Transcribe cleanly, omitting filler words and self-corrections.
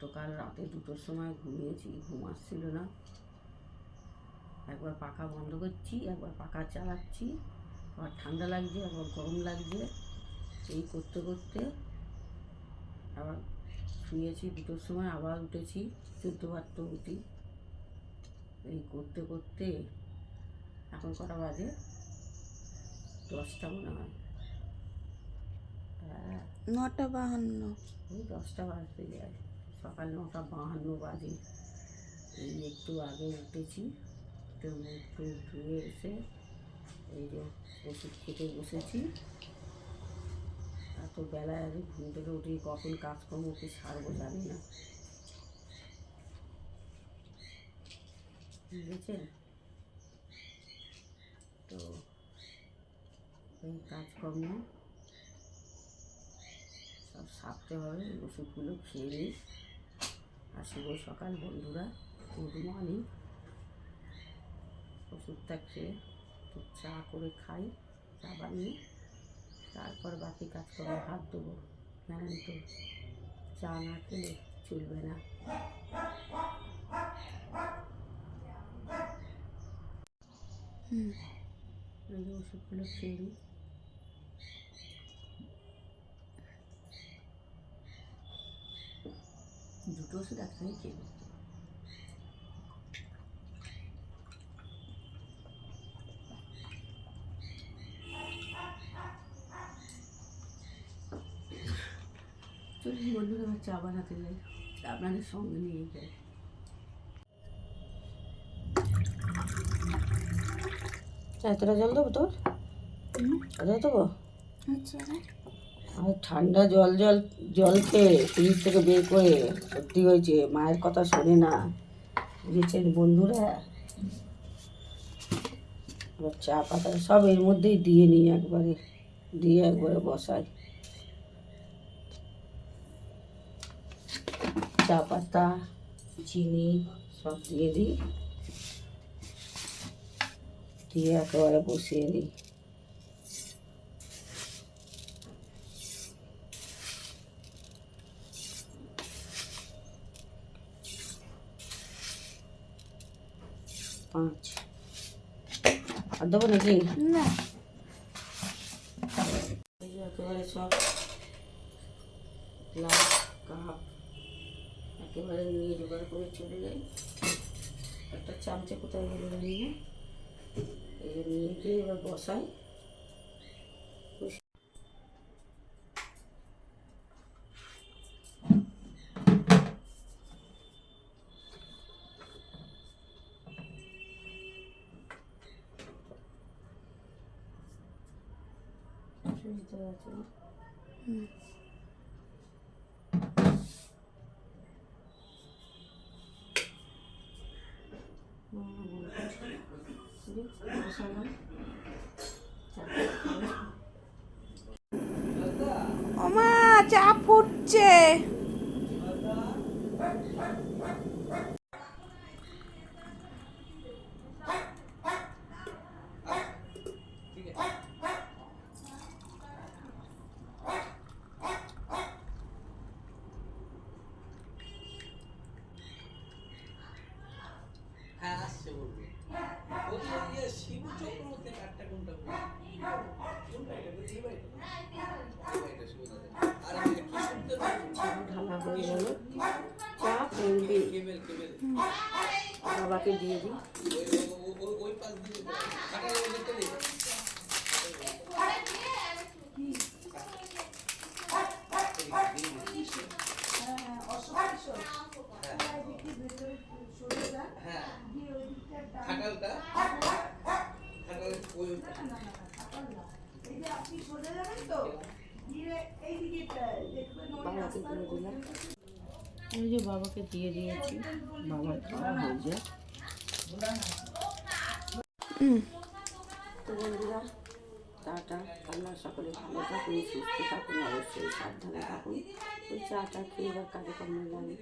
গতকাল রাতে 2টোর সময় ঘুমিয়েছি, ঘুম আসছিল না। একবার পাখা বন্ধ করছি, একবার পাখা চালাচ্ছি, আবার ঠান্ডা লাগছে, আবার গরম লাগছে। এই করতে করতে আবার শুয়েছি 2টোর সময়, আবার উঠেছি 14বার তো উঠি। এই করতে করতে এখন কটা বাজে? 10টা মনে হয়। হ্যাঁ, 9:52। ওই 10টা বাজতে যায়। সকাল 9:52 বাজে। এই একটু আগে উঠেছি, একটু মুখ টুখ ধুয়ে এসে এই যে ওষুধ খেতে বসেছি। এত বেলায় আগে ঘুম থেকে উঠে কখন কাজকর্ম কি সারবো জানি না, বুঝেছেন তো। এই কাজকর্ম সব সারতে হবে, ওষুধগুলো খেয়ে নিই। আর শুভ সকাল বন্ধুরা, গুড মর্নিং। ওষুধটা খেয়ে একটু চা করে খাই, চা বানিয়ে, তারপর বাকি কাজকর্মে হাত দেবো। জানেন তো, চা না খেলে চলবে না। এই যে ওষুধগুলো খেয়ে নিই। দুটো ওষুধ একসঙ্গে খেয়ে নিই। চলুন বন্ধুরা, আমার চা বানাতে যাই, আপনাদের সঙ্গে নিয়ে যাই। এতটা জল দেবো তোর? এতটা দেবো? আর ঠান্ডা জল জল জল খেয়ে ফ্রিজ থেকে বের করে সত্যি হয়েছে, মায়ের কথা শোনে না, বুঝেছেন বন্ধুরা। এবার চা পাতা সব এর মধ্যেই দিয়ে নিই, একবারে বসাই। চা পাতা, চিনি সব দিয়ে দিই, দিয়ে একেবারে বসিয়ে দিই। পাঁচ আর দেবো নাকি? না, একেবারে সব গ্লাস কাপ একেবারে নিয়ে জোগাড় করে চলে যাই। একটা চামচে কোথায় গেলে নিয়ে এই যে নিয়ে গিয়ে এবার বসাই। বুঝতে পারছি। ওমা চা ফুটছে। ঢালা হয়ে গেল, চা ফেলবি, বাবাকে দিয়ে দিই। বাবাকে দিয়ে দিলাম। এই যে বাবাকে দিয়ে দিয়েছি, বাবার খাওয়া হয়ে যায়। তো বন্ধুরা, চাটা আপনারা সকলে ভালো থাকুন, সুস্থ থাকুন, অবশ্যই সাবধানে থাকুন। ওই চাটা খেয়ে এবার কাজে কর্মে লাগে।